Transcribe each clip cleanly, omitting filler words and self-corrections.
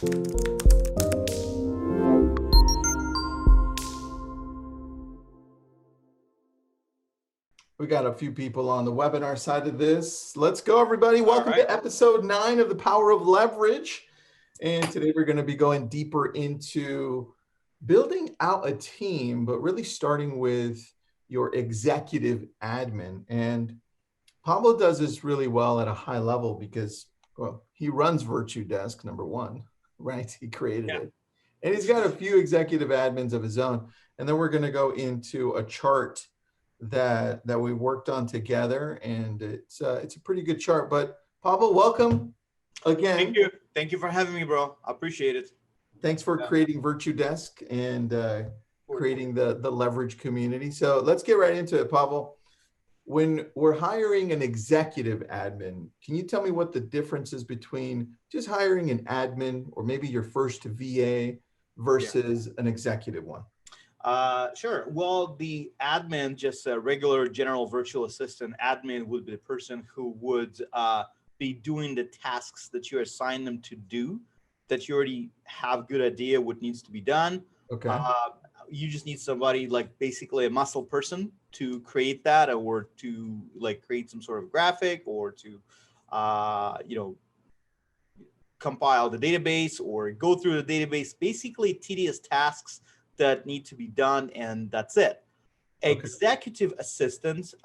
We got a few people on the webinar side of this. Let's go, everybody. Welcome to episode 9 of The Power of Leverage. And today we're going to be going deeper into building out a team, but really starting with your executive admin. And Pavel does this really well at a high level because, well, he runs Virtudesk, number one, right? He created it. And he's got a few executive admins of his own. And then we're going to go into a chart that we worked on together, and it's a pretty good chart. But Pavel, welcome again. Thank you for having me, bro. I appreciate it. Thanks for creating Virtudesk and creating the leverage community. So let's get right into it, Pavel. When we're hiring an executive admin, can you tell me what the difference is between just hiring an admin or maybe your first VA versus an executive one? Sure. Well, the admin, just a regular general virtual assistant admin, would be the person who would be doing the tasks that you assign them to do, that you already have good idea what needs to be done. Okay. You just need somebody like basically a muscle person to create that, or to like create some sort of graphic, or to, compile the database or go through the database, basically tedious tasks that need to be done, and that's it. Okay. Executive assistant,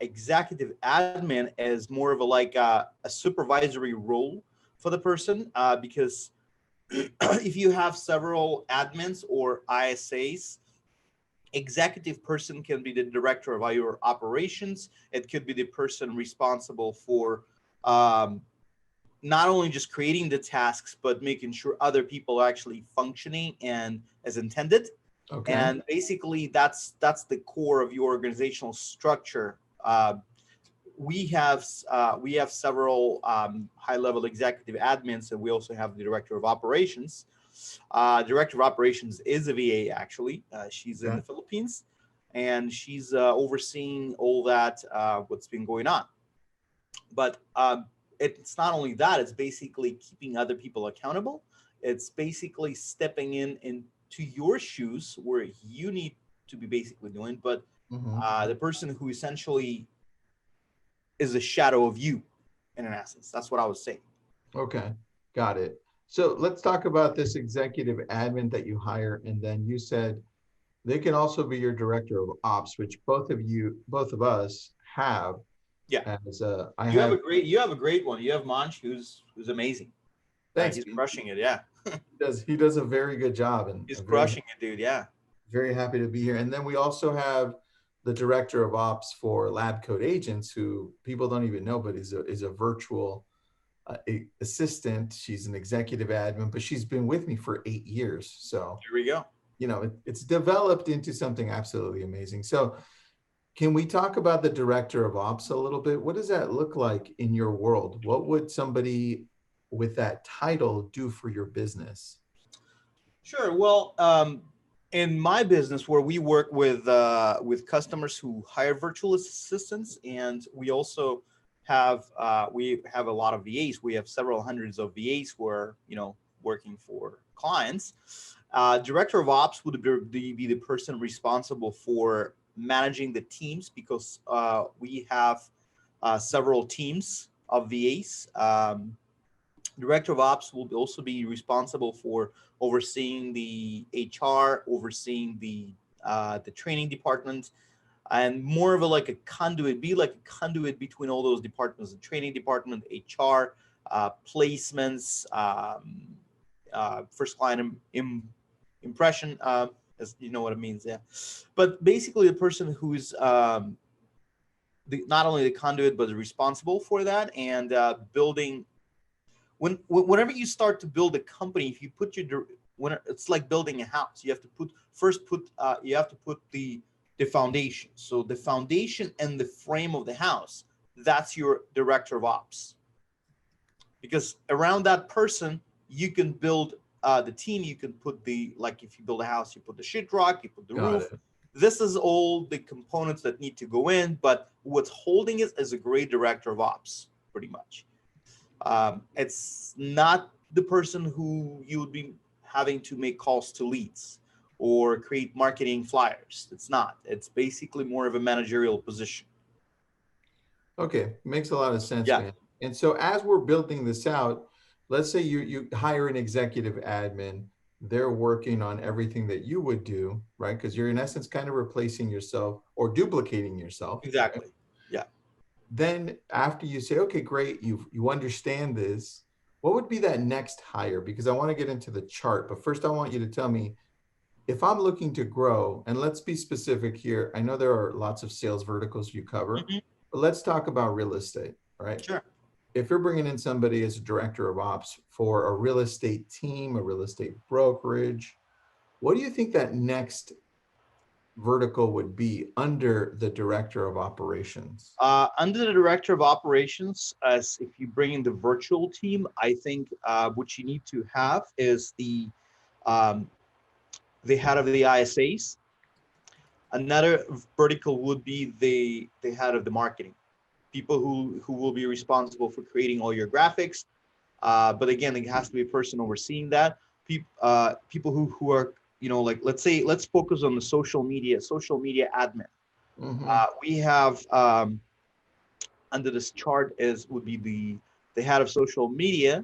executive admin is more of a supervisory role for the person, because if you have several admins or ISAs, executive person can be the director of your operations. It could be the person responsible for not only just creating the tasks, but making sure other people are actually functioning and as intended. Okay. And basically that's the core of your organizational structure. We have several high-level executive admins, and we also have the director of operations. Director of operations is a VA, actually. She's in the Philippines, and she's overseeing all that, what's been going on. But it's not only that, it's basically keeping other people accountable. It's basically stepping into your shoes where you need to be basically doing, but the person who essentially is a shadow of you, in an essence. That's what I was saying. Okay, got it. So let's talk about this executive admin that you hire, and then you said they can also be your director of ops, which both of us have. Yeah. As you have a great one. You have Manch, who's amazing. Thanks. He's crushing it. Yeah. He does a very good job, and he's crushing it, dude. Yeah. Very happy to be here. And then we also have the director of ops for Labcoat Agents, who people don't even know, but is a virtual assistant. She's an executive admin, but she's been with me for 8 years. So here we go. It's developed into something absolutely amazing. So can we talk about the director of ops a little bit? What does that look like in your world? What would somebody with that title do for your business? Sure. Well, in my business, where we work with customers who hire virtual assistants, and we also have a lot of VAs. We have several hundreds of VAs who are working for clients. Director of ops would be the person responsible for managing the teams, because we have several teams of VAs. Director of ops will also be responsible for overseeing the HR, overseeing the training department, and more of a conduit between all those departments: the training department, HR, placements, first client impression, as you know what it means. Yeah. But basically the person who's not only the conduit, but responsible for that, and building. Whenever you start to build a company, if you put it's like building a house. You have to put the foundation. So the foundation and the frame of the house, that's your director of ops. Because around that person, you can build the team. You can put if you build a house, you put the sheetrock, you put the roof. This is all the components that need to go in, but what's holding it is a great director of ops, pretty much. It's not the person who you would be having to make calls to leads or create marketing flyers. It's not. It's basically more of a managerial position. Okay, makes a lot of sense, Yeah. man. And so as we're building this out, let's say you hire an executive admin, they're working on everything that you would do, right? Because you're in essence kind of replacing yourself or duplicating yourself. Exactly. Right? Yeah. Then after you say, okay, great, you understand this, what would be that next hire? Because I want to get into the chart, but first I want you to tell me if I'm looking to grow, and let's be specific here. I know there are lots of sales verticals you cover, Mm-hmm. but let's talk about real estate, right? Sure. If you're bringing in somebody as a director of ops for a real estate team, a real estate brokerage, what do you think that next vertical would be under the director of operations? Under the director of operations, as if you bring in the virtual team, I think what you need to have is um, the head of the ISAs. Another vertical would be the head of the marketing, people who will be responsible for creating all your graphics. But again, it has to be a person overseeing that. People who are, like, let's focus on the social media admin. Mm-hmm. We have under this chart would be the head of social media,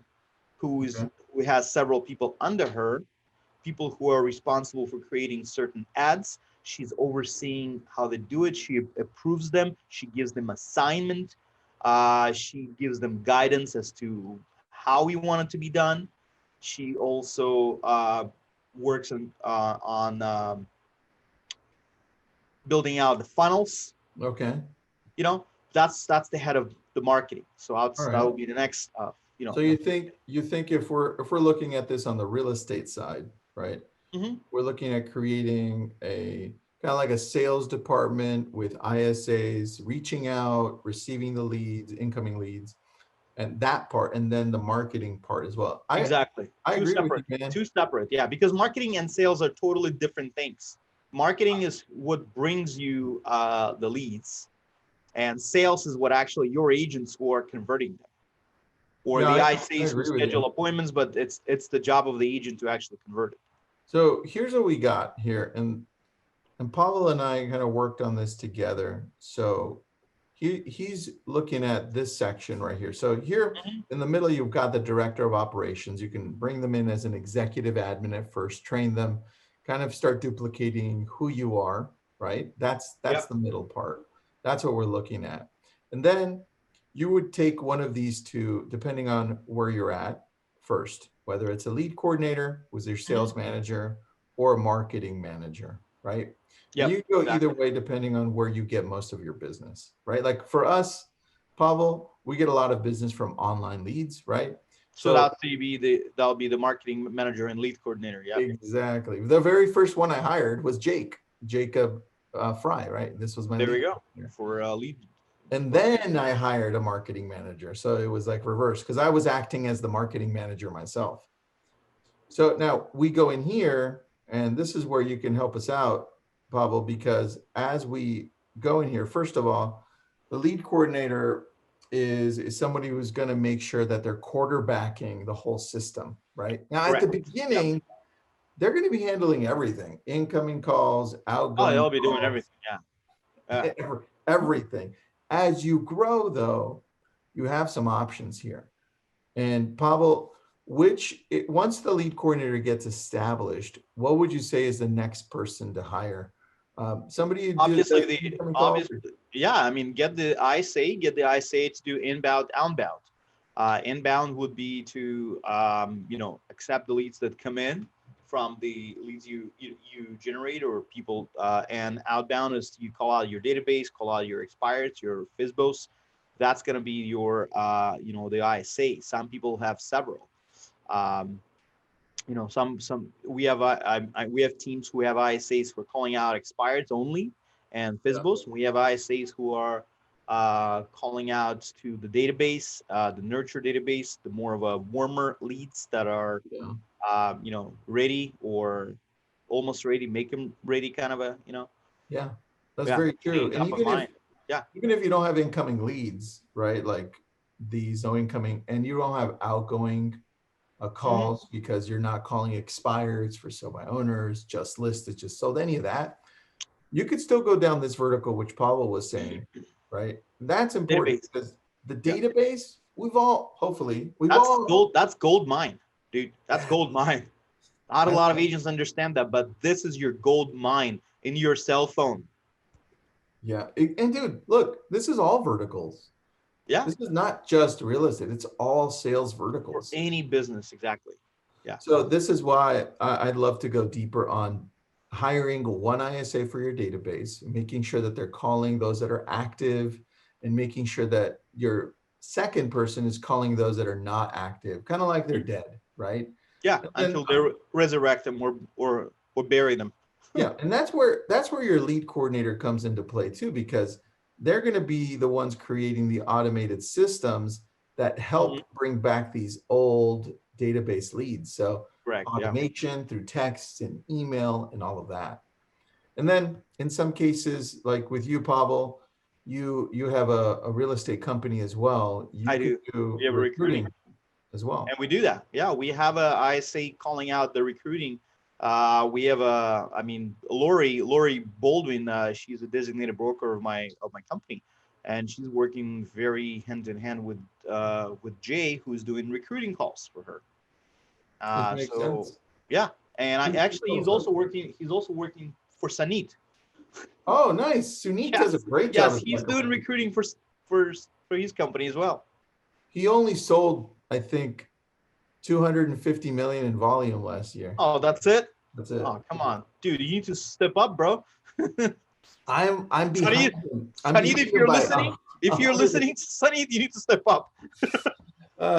Okay. who has several people under her, people who are responsible for creating certain ads. She's overseeing how they do it. She approves them. She gives them assignment. She gives them guidance as to how we want it to be done. She also works on building out the funnels. Okay. You know, that's the head of the marketing. So All that right. will be the next. So you think if we're looking at this on the real estate side, right? Mm-hmm. We're looking at creating a kind of like a sales department with ISAs, reaching out, receiving the leads, incoming leads, and that part, and then the marketing part as well. Exactly. I agree with you, man. Two separate. Yeah, because marketing and sales are totally different things. Marketing is what brings you the leads, and sales is what actually your agents who are converting them, or No, the I ICs who agree with you. schedule appointments. But it's the job of the agent to actually convert it. So here's what we got here, and Pavel and I kind of worked on this together. So he's looking at this section right here. So here Mm-hmm. in the middle, you've got the director of operations. You can bring them in as an executive admin at first, train them, kind of start duplicating who you are, right? That's Yep. the middle part. That's what we're looking at. And then you would take one of these two, depending on where you're at first, whether it's a lead coordinator, who's your Mm-hmm. sales manager, or a marketing manager, right? And Yep. you go Exactly. either way depending on where you get most of your business, right? Like for us, Pavel, we get a lot of business from online leads, right? So So that'll be the marketing manager and lead coordinator. Yep. exactly. The very first one I hired was Jacob Fry, right? This was my There we lead go coordinator. for lead. And then I hired a marketing manager. So it was like reverse because I was acting as the marketing manager myself. So now we go in here, and this is where you can help us out, Pavel, because as we go in here, first of all, the lead coordinator is somebody who's going to make sure that they're quarterbacking the whole system, right? Now, at the Correct. Yep. beginning, they're going to be handling everything, incoming calls, Oh, outgoing they'll be doing calls, everything. Yeah. everything. As you grow, though, you have some options here. And Pavel, once the lead coordinator gets established, what would you say is the next person to hire? Somebody who do Obviously, the incoming calls? yeah. I mean, get the ISA to do inbound, outbound. Inbound would be to accept the leads that come in from the leads you generate or people, and outbound is you call out your database, call out your expireds, your FISBOs. That's going to be your the ISA. Some people have several. Um, some we have teams who have ISAs for calling out expireds only and FISBOs. We have ISAs who are calling out to the database, the nurture database, the more of a warmer leads that are ready or almost ready, make them ready, kind of a Yeah, that's yeah, very true. staying And top of mind. Yeah. even if you don't have incoming leads, right? Like these no incoming, and you don't have outgoing calls because you're not calling expireds for sale by owners, just listed, just sold, any of that. You could still go down this vertical, which Pavel was saying, right? That's important because the database, that's gold. That's gold mine, dude. That's gold mine. Not a lot of agents understand that, but this is your gold mine in your cell phone. Yeah. And dude, look, this is all verticals. Yeah. This is not just real estate. It's all sales verticals. For any business, exactly. Yeah. So this is why I'd love to go deeper on hiring one ISA for your database, making sure that they're calling those that are active, and making sure that your second person is calling those that are not active, kind of like they're dead, right? Yeah, until they resurrect them or bury them. Yeah, and that's where your lead coordinator comes into play too, because they're going to be the ones creating the automated systems that help bring back these old database leads. So automation through text and email and all of that. And then in some cases, like with you, Pavel, you have a real estate company as well. I do. We have recruiting as well. And we do that. Yeah, we have a ISA calling out the recruiting. We have Lori Baldwin. She's a designated broker of my company, and she's working very hand in hand with Jay, who's doing recruiting calls for her. Sense. Yeah, and he's also working for Sunit. Oh, nice. Sunit does a great job. Yes, he's doing recruiting for his company as well. He only sold, I think, 250 million in volume last year. Oh, that's it? That's it. Oh, come on. Dude, you need to step up, bro. I'm behind him. Sunny, if you're listening, Sunny, you need to step up.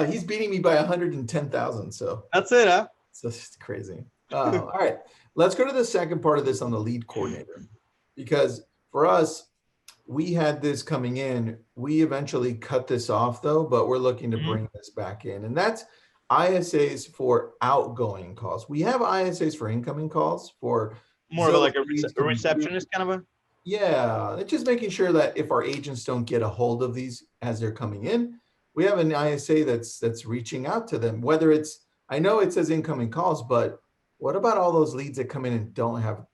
He's beating me by 110,000, so. That's it, huh? It's just crazy. All right, let's go to the second part of this on the lead coordinator. Because for us, we had this coming in. We eventually cut this off though, but we're looking to bring this back in. And that's ISAs for outgoing calls. We have ISAs for incoming calls for more of like a receptionist kind of a. Yeah, it's just making sure that if our agents don't get a hold of these as they're coming in, we have an ISA that's reaching out to them. Whether it's, I know it says incoming calls, but what about all those leads that come in and don't have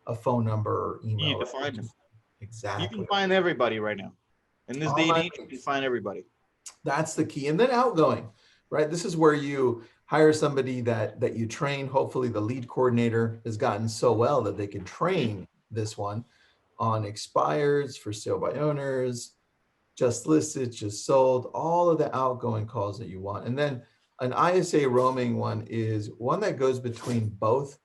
a phone number or email? You need to find them. Exactly. You can find everybody right now. In this day and age, you can find everybody. That's the key. And then outgoing, right? This is where you hire somebody that you train. Hopefully the lead coordinator has gotten so well that they can train this one on expires, for sale by owners, just listed, just sold, all of the outgoing calls that you want. And then an ISA roaming one is one that goes between both.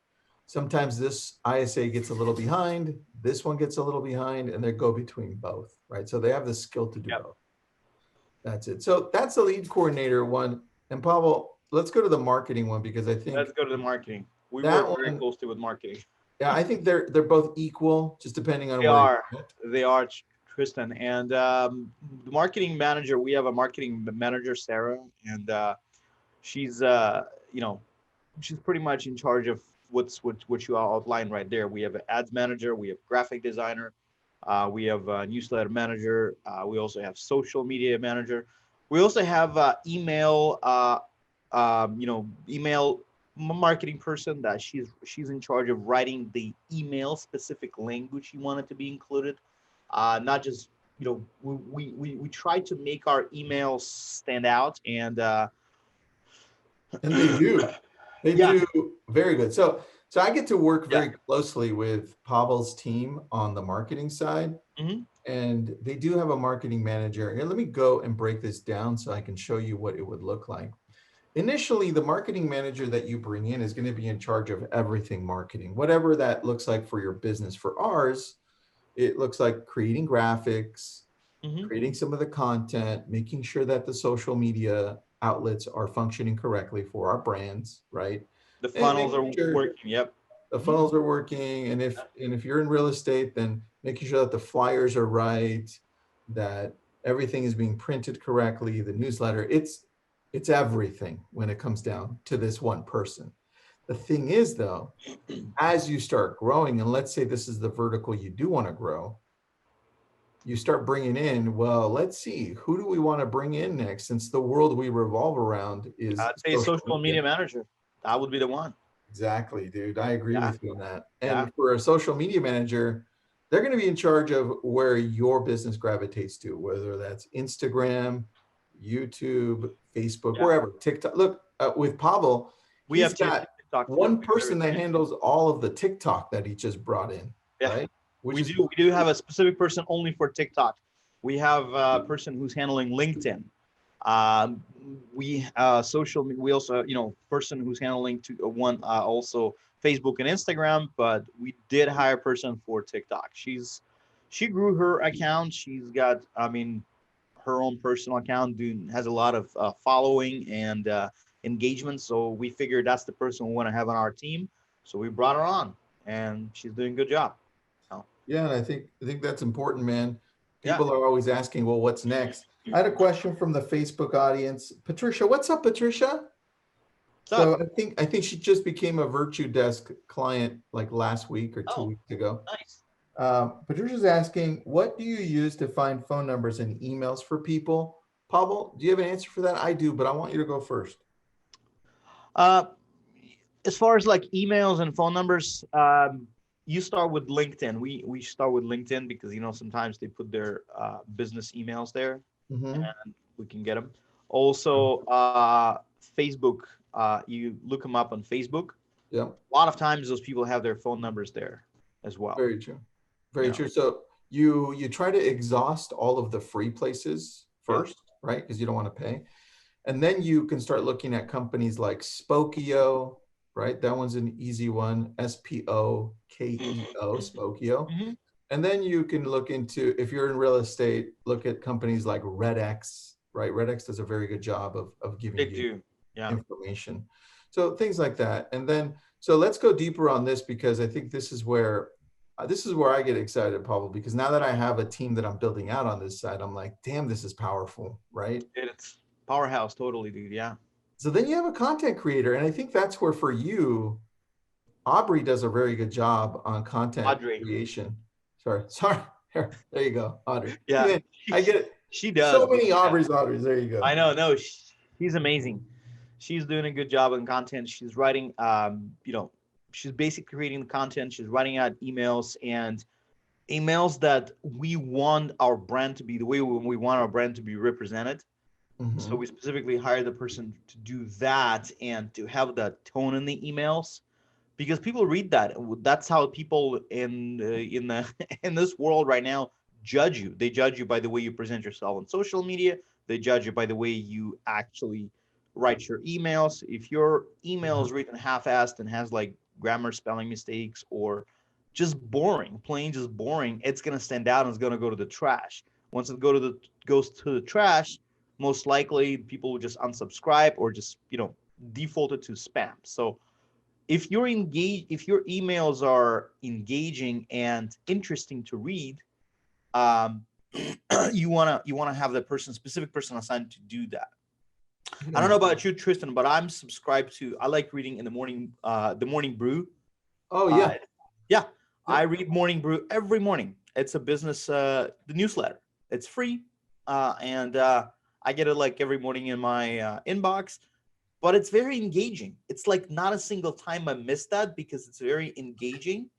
Sometimes this ISA gets a little behind, this one gets a little behind, and they go between both, right? So they have the skill to do both. That's it. So that's the lead coordinator one. And Pavel, let's go to the marketing one, because I think— Let's go to the marketing. We work very closely with marketing. Yeah, I think they're both equal, just depending on They are, Tristan. And the marketing manager, we have a marketing manager, Sarah, and she's she's pretty much in charge of what you outlined right there. We have an ads manager, we have graphic designer, we have a newsletter manager, we also have social media manager, we also have email marketing person that she's in charge of writing the email specific language you want it to be included. Not just, we try to make our emails stand out, and they do. They do very good. So I get to work very closely with Pavel's team on the marketing side, and they do have a marketing manager. Here, let me go and break this down so I can show you what it would look like. Initially, the marketing manager that you bring in is going to be in charge of everything marketing, whatever that looks like for your business. For ours, it looks like creating graphics, creating some of the content, making sure that the social media outlets are functioning correctly for our brands, right? The funnels are working. Yep. The funnels are working. And if you're in real estate, then making sure that the flyers are right, that everything is being printed correctly, the newsletter, it's everything when it comes down to this one person. The thing is though, as you start growing, and let's say this is the vertical you do want to grow, you start bringing in, well, let's see, who do we want to bring in next? Since the world we revolve around is I'd say social media manager. That would be the one. Exactly, dude. I agree with you on that. Yeah. And for a social media manager, they're going to be in charge of where your business gravitates to, whether that's Instagram, YouTube, Facebook, wherever, TikTok. Look, with Pavel, he's got one person that handles all of the TikTok that he just brought in, right? We do have a specific person only for TikTok. We have a person who's handling LinkedIn. We also, person who's handling also Facebook and Instagram, but we did hire a person for TikTok. She grew her account. She's got, her own personal account has a lot of following and engagement. So we figured that's the person we want to have on our team. So we brought her on, and she's doing a good job. Yeah, and I think that's important, man. People are always asking, well, what's next? I had a question from the Facebook audience. Patricia, what's up, Patricia? So I think she just became a Virtudesk client like last week or 2 weeks ago. Nice. Patricia's asking, what do you use to find phone numbers and emails for people? Pavel, do you have an answer for that? I do, but I want you to go first. As far as like emails and phone numbers, you start with LinkedIn. We start with LinkedIn because, sometimes they put their business emails there, and we can get them. Also, Facebook, you look them up on Facebook. Yeah. A lot of times those people have their phone numbers there as well. Very true. Very true. So you try to exhaust all of the free places first, right? Because you don't want to pay. And then you can start looking at companies like Spokeo, right? That one's an easy one. Spokeo, Spokeo. And then you can look into, if you're in real estate, look at companies like RedX, right? RedX does a very good job of giving you information. So things like that. And then, so let's go deeper on this, because I think this is where I get excited, Pavel, because now that I have a team that I'm building out on this side, I'm like, damn, this is powerful, right? It's powerhouse, totally, dude. Yeah. So then you have a content creator. And I think that's where for you, Aubrey does a very good job on content creation. Sorry. There you go, Audrey. Yeah. I get it. She does. So many Audreys. There you go. I know. No, she's amazing. She's doing a good job on content. She's writing, she's basically creating the content. She's writing out emails that we want our brand to be the way we want our brand to be represented. So we specifically hired the person to do that and to have that tone in the emails, because people read that. That's how people in this world right now judge you. They judge you by the way you present yourself on social media. They judge you by the way you actually write your emails. If your email is written half-assed and has like grammar, spelling mistakes, or just boring, plain just boring, it's gonna stand out and it's gonna go to the trash. Once it goes to the trash, most likely people will just unsubscribe or just default it to spam. So if your emails are engaging and interesting to read, you wanna have the specific person assigned to do that. I don't know about you, Tristan, but I'm subscribed to. I like reading in the morning, the Morning Brew. Oh yeah, yeah. I read Morning Brew every morning. It's a business, the newsletter. It's free, and I get it like every morning in my inbox. But it's very engaging. It's like not a single time I miss that, because it's very engaging,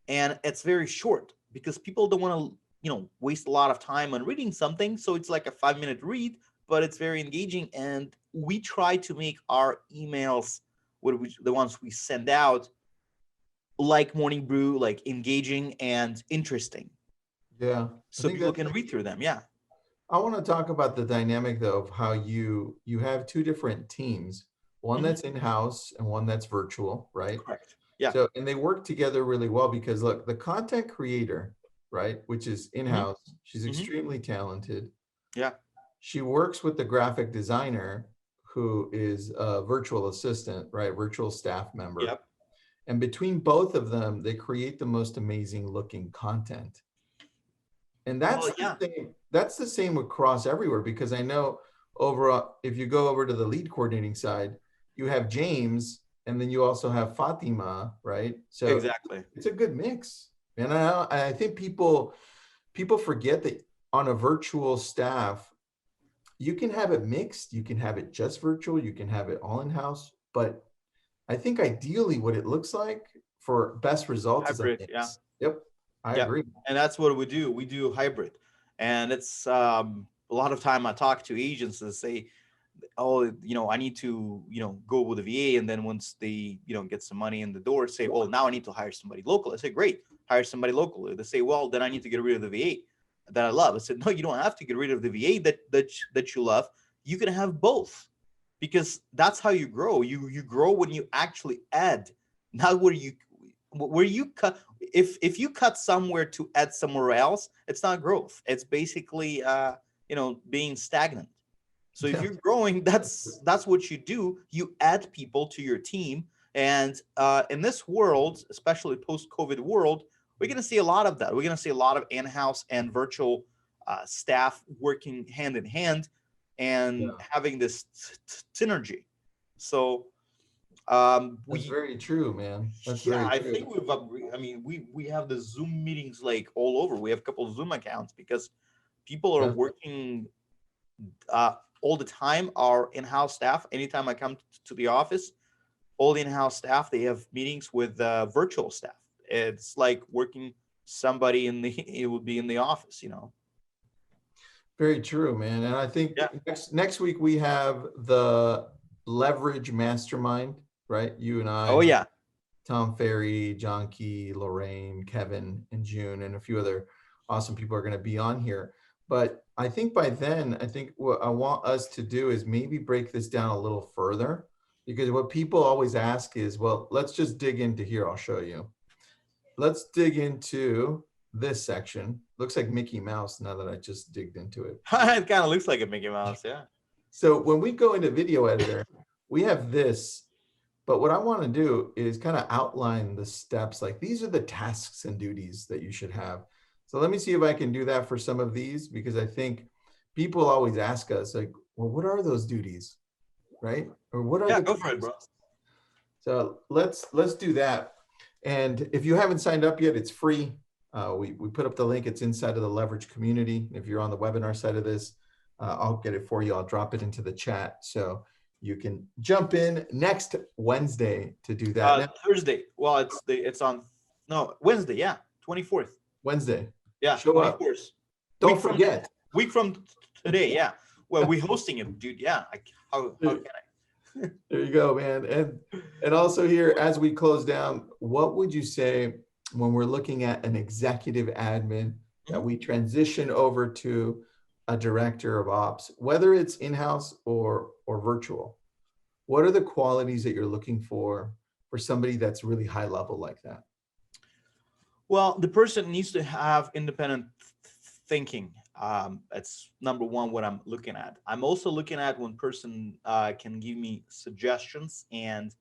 and it's very short, because people don't want to waste a lot of time on reading something. So it's like a 5-minute read, but it's very engaging. And we try to make our emails, the ones we send out, like Morning Brew, like engaging and interesting. Yeah. So people can read through them. Yeah. I want to talk about the dynamic though of how you have two different teams, one that's in-house and one that's virtual, right? Correct. Yeah. So, and they work together really well, because look, the content creator, right, which is in-house, she's extremely talented. Yeah. She works with the graphic designer, who is a virtual assistant, right? Virtual staff member. Yep. And between both of them, they create the most amazing looking content. And that's the same across everywhere, because I know if you go over to the lead coordinating side, you have James, and then you also have Fatima, right? So exactly, it's a good mix. And I think people people forget that on a virtual staff, you can have it mixed, you can have it just virtual, you can have it all in-house, but I think ideally what it looks like for best results is a Hybrid, mix. yeah. Yep, I Yeah, agree. and that's what we do. We do hybrid, and it's a lot of time I talk to agents that say, "Oh, I need to, go with a VA," and then once they, get some money in the door, say, "Well, now I need to hire somebody local." I say, "Great, hire somebody local." They say, "Well, then I need to get rid of the VA that I love." I said, "No, you don't have to get rid of the VA that you love. You can have both, because that's how you grow. You grow when you actually add, not where you cut. If you cut somewhere to add somewhere else, it's not growth. It's basically being stagnant. So if Yeah, you're growing, that's what you do. You add people to your team, and in this world, especially post-COVID world, we're going to see a lot of that. We're going to see a lot of in-house and virtual staff working hand in hand and yeah. having this synergy. So That's we very true, man. That's yeah, very I true. think I mean, we have the Zoom meetings like all over. We have a couple of Zoom accounts because people are Yeah. working all the time. Our in-house staff, anytime I come to the office, all the in-house staff, they have meetings with virtual staff. It's like working somebody it would be in the office. Very true, man. And I think Yeah. next week we have the leverage mastermind, right? You and Oh I, yeah. Tom Ferry, John Key, Lorraine, Kevin, and June, and a few other awesome people are going to be on here. But I think by then, I think what I want us to do is maybe break this down a little further, because what people always ask is, well, let's just dig into here. I'll show you. Let's dig into this section. Looks like Mickey Mouse now that I just digged into it. It kind of looks like a Mickey Mouse. Yeah. So when we go into video editor, we have this, but what I want to do is kind of outline the steps. Like, these are the tasks and duties that you should have. So let me see if I can do that for some of these, because I think people always ask us, like, well, what are those duties, right? Or what are Yeah, the go for it, bro. tasks? So let's do that. And if you haven't signed up yet, it's free. We put up the link. It's inside of the Leverage community. If you're on the webinar side of this, I'll get it for you. I'll drop it into the chat so you can jump in next Wednesday to do that. Thursday. Well, it's on Wednesday. Yeah, 24th. Wednesday. Yeah, Show 24th. up. Don't forget. Week from today. Yeah. Well, we're hosting it, dude. Yeah. How can I? There you go, man. And also here, as we close down, what would you say when we're looking at an executive admin that we transition over to a director of ops, whether it's in-house or virtual? What are the qualities that you're looking for somebody that's really high level like that? Well, the person needs to have independent thinking. That's number one, what I'm looking at. I'm also looking at when person can give me suggestions and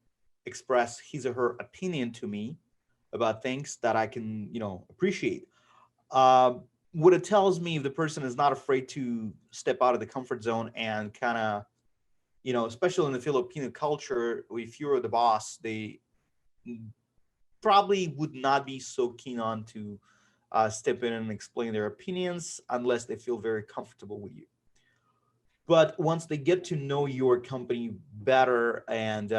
express his or her opinion to me about things that I can, appreciate. What it tells me, if the person is not afraid to step out of the comfort zone and kind of, especially in the Filipino culture, if you're the boss, they probably would not be so keen on to step in and explain their opinions unless they feel very comfortable with you. But once they get to know your company better and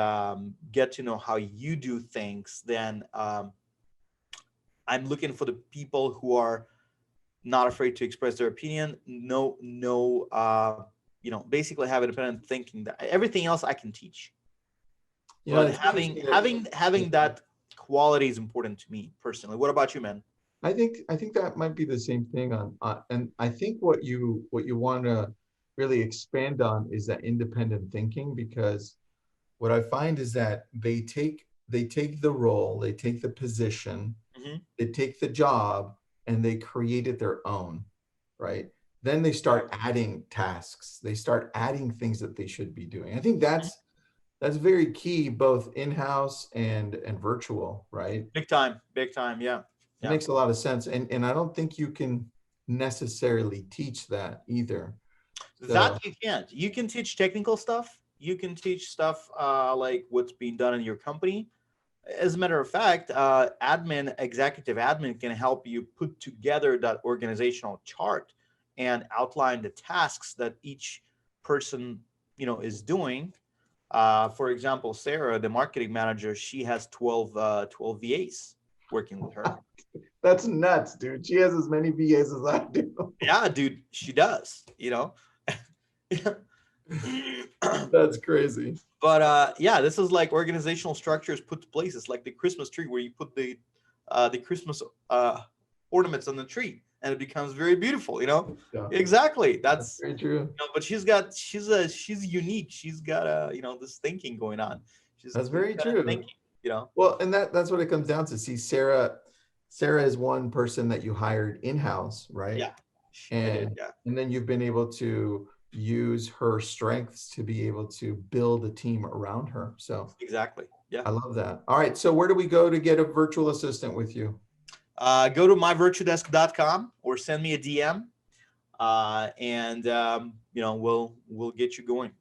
get to know how you do things, then I'm looking for the people who are not afraid to express their opinion. Basically have independent thinking. That everything else I can teach. But having that quality is important to me personally. What about you, man? I think that might be the same thing and I think what you want to really expand on is that independent thinking, because what I find is that they take the role, they take the position, they take the job, and they create it their own, right? Then they start adding tasks, they start adding things that they should be doing. I think that's very key, both in-house and virtual, right? Big time, yeah. It makes a lot of sense. And I don't think you can necessarily teach that either. That you can't. You can teach technical stuff. You can teach stuff like what's being done in your company. As a matter of fact, executive admin can help you put together that organizational chart and outline the tasks that each person, is doing. For example, Sarah, the marketing manager, she has 12 VAs working with her. That's nuts, dude. She has as many VAs as I do. Yeah, dude, she does, That's crazy. But yeah, this is like organizational structures put to place. It's like the Christmas tree where you put the Christmas ornaments on the tree and it becomes very beautiful, Yeah. Exactly. That's very true. But she's unique. She's got this thinking going on. That's very true. Thinking, Well, and that's what it comes down to. See, Sarah is one person that you hired in-house, right? Yeah. And then you've been able to use her strengths to be able to build a team around her. So exactly. Yeah. I love that. All right. So where do we go to get a virtual assistant with you? Go to myvirtudesk.com or send me a DM. And we'll get you going.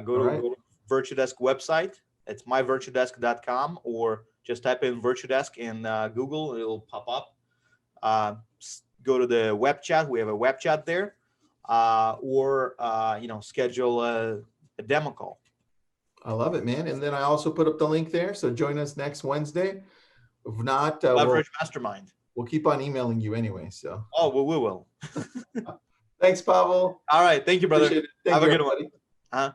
Go to Virtudesk website. It's myvirtudesk.com, or just type in Virtudesk in Google. It'll pop up. Go to the web chat. We have a web chat there, or schedule a demo call. I love it, man. And then I also put up the link there. So join us next Wednesday. If not, Leverage Mastermind. We'll keep on emailing you anyway. So. Oh, well, we will. Thanks, Pavel. All right. Thank you, brother. Have a good one.